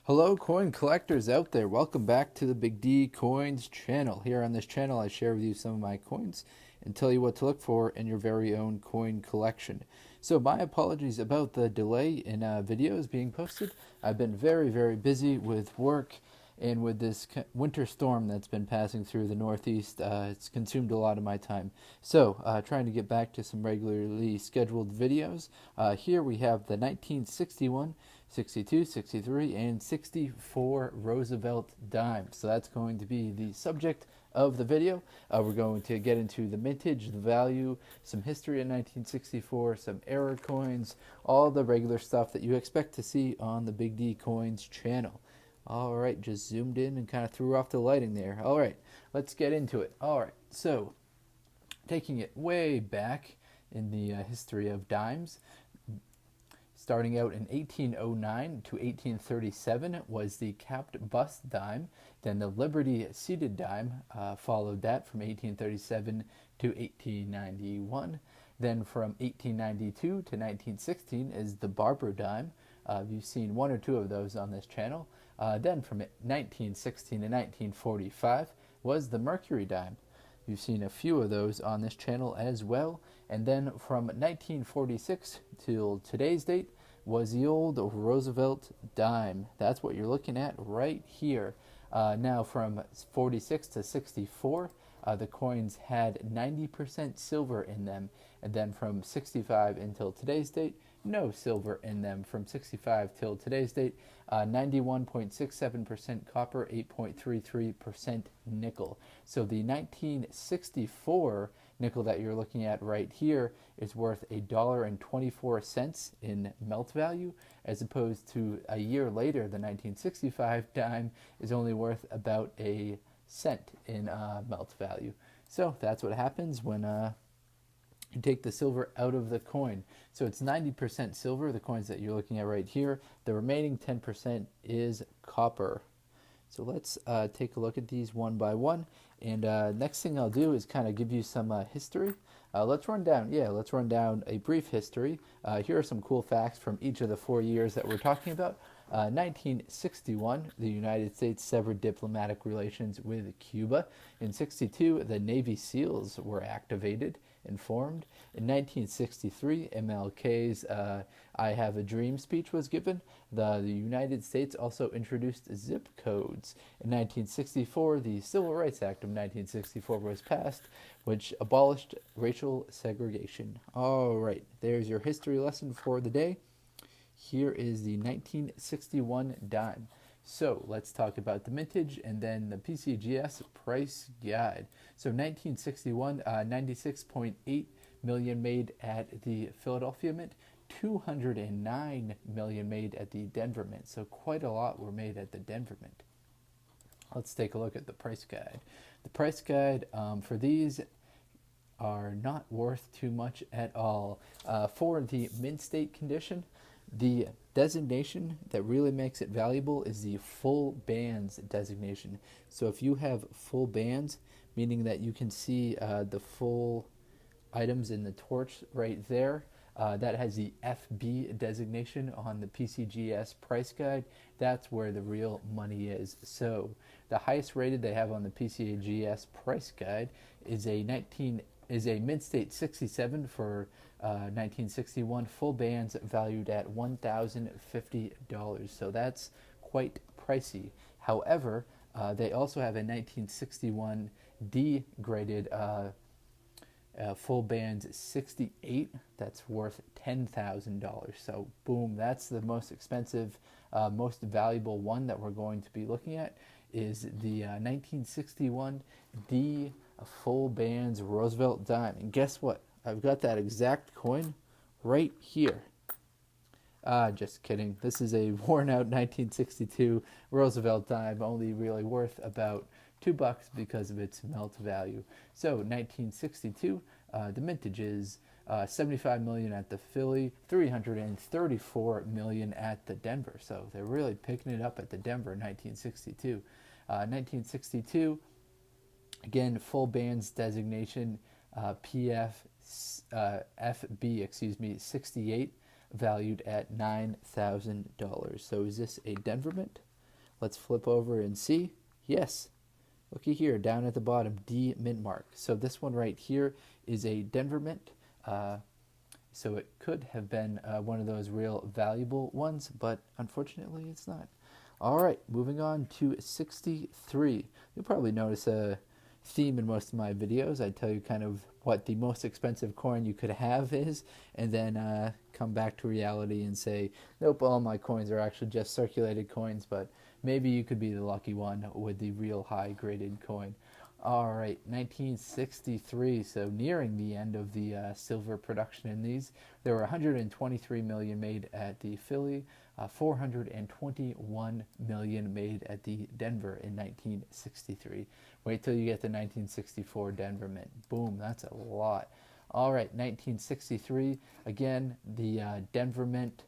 Hello coin collectors out there, welcome back to the Big D Coins channel. Here on this channel I share with you some of my coins and tell you what to look for in your very own coin collection. So my apologies about the delay in videos being posted. I've been very busy with work and with this winter storm that's been passing through the Northeast. It's consumed a lot of my time. So trying to get back to some regularly scheduled videos. Here we have the 1961, 62, 63, and 64 Roosevelt dime. So that's going to be the subject of the video. We're going to get into the mintage, the value, some history in 1964, some error coins, all the regular stuff that you expect to see on the Big D Coins channel. All right, just zoomed in and kind of threw off the lighting there. All right, let's get into it. All right, so taking it way back in the history of dimes, starting out in 1809 to 1837 was the capped bust dime. Then the Liberty seated dime followed that from 1837 to 1891. Then from 1892 to 1916 is the Barber dime. You've seen one or two of those on this channel. Then from 1916 to 1945 was the Mercury dime. You've seen a few of those on this channel as well. And then from 1946 till today's date was the old Roosevelt dime. That's what you're looking at right here. Now from 46 to 64, the coins had 90% silver in them. And then from 65 until today's date, no silver in them. From 65 till today's date, 91.67% copper, 8.33% nickel. So the 1964 nickel that you're looking at right here is worth $1.24 in melt value, as opposed to a year later, the 1965 dime is only worth about a cent in melt value. So that's what happens when you take the silver out of the coin. So it's 90% silver, the coins that you're looking at right here. The remaining 10% is copper. So let's take a look at these one by one. And next thing I'll do is kind of give you some history. Let's run down a brief history. Here are some cool facts from each of the 4 years that we're talking about. 1961, the United States severed diplomatic relations with Cuba. In 62, the Navy SEALs were activated and formed. In 1963, MLK's I Have a Dream speech was given. The United States also introduced zip codes. In 1964, the Civil Rights Act of 1964 was passed, which abolished racial segregation. All right, there's your history lesson for the day. Here is the 1961 dime. So let's talk about the mintage and then the PCGS price guide. So 1961, 96.8 million made at the Philadelphia Mint, 209 million made at the Denver Mint. So quite a lot were made at the Denver Mint. Let's take a look at the price guide. The price guide for these are not worth too much at all. For the mint state condition, the designation that really makes it valuable is the full bands designation. So if you have full bands, meaning that you can see the full items in the torch right there, that has the FB designation on the PCGS price guide, that's where the real money is. So the highest rated they have on the PCGS price guide is a mint state 67 for 1961, full bands valued at $1,050. So that's quite pricey. However, they also have a 1961 D graded full band 68 that's worth $10,000. So boom, that's the most expensive, most valuable one that we're going to be looking at is the 1961 D full bands Roosevelt dime. And guess what? I've got that exact coin right here. Just kidding. This is a worn out 1962 Roosevelt dime, only really worth about $2 because of its melt value. So 1962, the mintage is 75 million at the Philly, 334 million at the Denver. So they're really picking it up at the Denver 1962. 1962, again, full bands designation, FB, 68, valued at $9,000. So is this a Denver mint Let's flip over and see. Yes, looky here, down at the bottom, D mint mark. So this one right here is a Denver mint. So it could have been one of those real valuable ones, but unfortunately it's not. All right, moving on to 63. You'll probably notice a theme in most of my videos. I tell you kind of what the most expensive coin you could have is, and then come back to reality and say, nope, all my coins are actually just circulated coins, but maybe you could be the lucky one with the real high graded coin. All right, 1963, so nearing the end of the silver production in these. There were 123 million made at the Philly, 421 million made at the Denver in 1963. Wait till you get the 1964 Denver mint. Boom, that's a lot. All right, 1963, again, the Denver mint.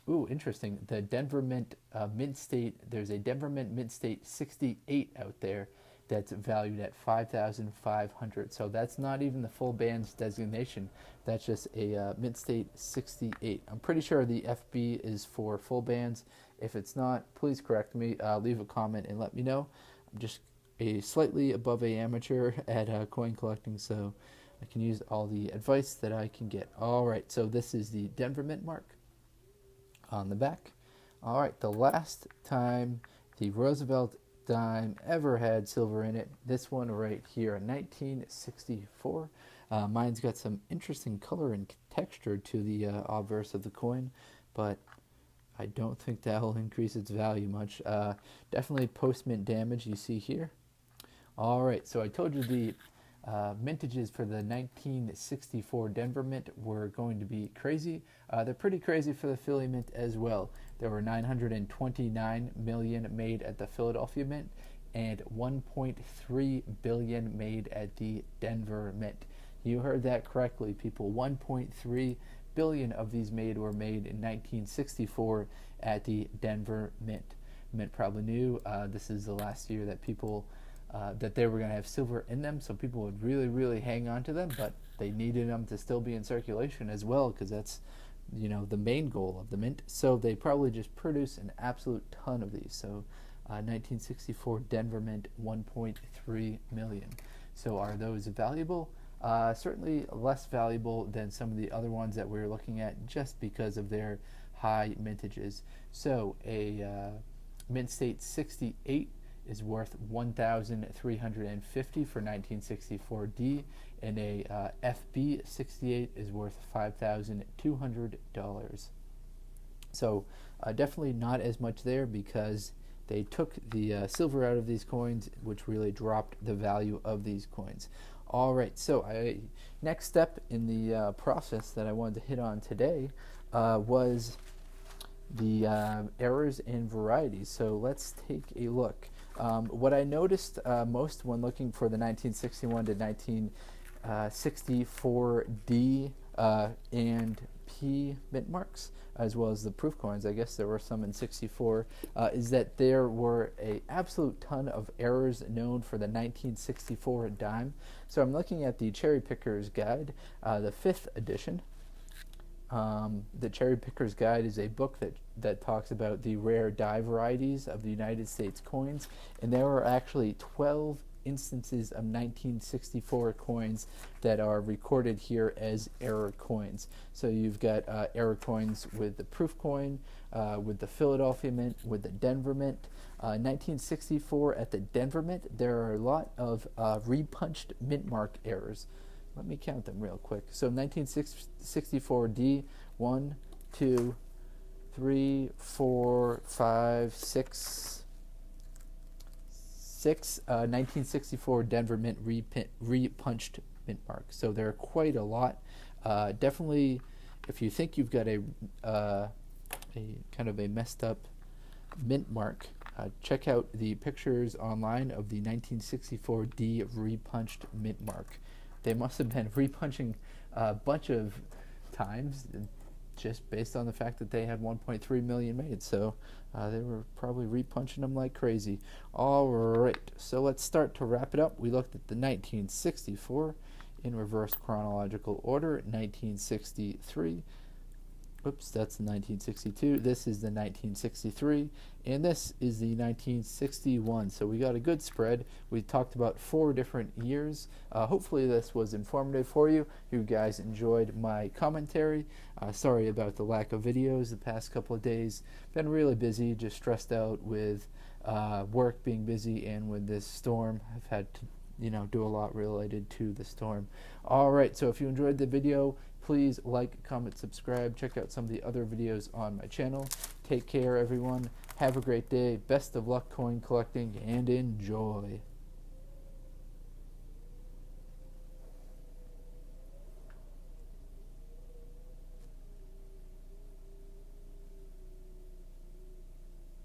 Ooh, interesting. The Denver mint mint state, there's a Denver mint state 68 out there that's valued at $5,500. So that's not even the full band's designation. That's just a mint state 68. I'm pretty sure the FB is for full bands. If it's not, please correct me. Leave a comment and let me know. I'm just a slightly above a amateur at coin collecting, so I can use all the advice that I can get. All right, so this is the Denver mint mark on the back. All right, the last time the Roosevelt dime ever had silver in it, this one right here, 1964. Mine's got some interesting color and texture to the obverse of the coin, but I don't think that will increase its value much. Definitely post-mint damage you see here. All right, so I told you the mintages for the 1964 Denver mint were going to be crazy. They're pretty crazy for the Philly mint as well. There were 929 million made at the Philadelphia mint and 1.3 billion made at the Denver mint. You heard that correctly, people. 1.3 billion of these were made in 1964 at the Denver mint. Mint probably knew this is the last year that people that they were going to have silver in them, so people would really, really hang on to them, but they needed them to still be in circulation as well, because that's, you know, the main goal of the mint. So they probably just produce an absolute ton of these. So 1964 Denver mint, 1.3 million. So are those valuable? Certainly less valuable than some of the other ones that we're looking at, just because of their high mintages. So a mint state 68 is worth $1,350 for 1964D, and a FB 68 is worth $5,200. So definitely not as much there, because they took the silver out of these coins, which really dropped the value of these coins. All right, so next step in the process that I wanted to hit on today was the errors in varieties. So let's take a look. What I noticed most when looking for the 1961 to 1964D and P mint marks, as well as the proof coins, I guess there were some in 64, is that there were an absolute ton of errors known for the 1964 dime. So I'm looking at the Cherry Picker's Guide, the 5th edition. The Cherry Picker's Guide is a book that talks about the rare die varieties of the United States coins, and there are actually 12 instances of 1964 coins that are recorded here as error coins. So you've got error coins with the proof coin, with the Philadelphia mint, with the Denver mint. 1964 at the Denver mint, there are a lot of repunched mint mark errors. Let me count them real quick. So 1964D, 1, 2, 3, 4, 5, 6. 1964 Denver mint repunched mint mark. So there are quite a lot. Definitely, if you think you've got a kind of a messed up mint mark, check out the pictures online of the 1964D repunched mint mark. They must have been repunching a bunch of times, just based on the fact that they had 1.3 million made. So they were probably repunching them like crazy. All right, so let's start to wrap it up. We looked at the 1964 in reverse chronological order. 1963 Oops, that's the 1962. This is the 1963, and this is the 1961. So we got a good spread. We talked about 4 different years. Hopefully this was informative for you. You guys enjoyed my commentary. Sorry about the lack of videos the past couple of days. Been really busy, just stressed out with work being busy and with this storm. I've had to do a lot related to the storm. All right, so if you enjoyed the video, please like, comment, subscribe. Check out some of the other videos on my channel. Take care, everyone. Have a great day. Best of luck coin collecting, and enjoy.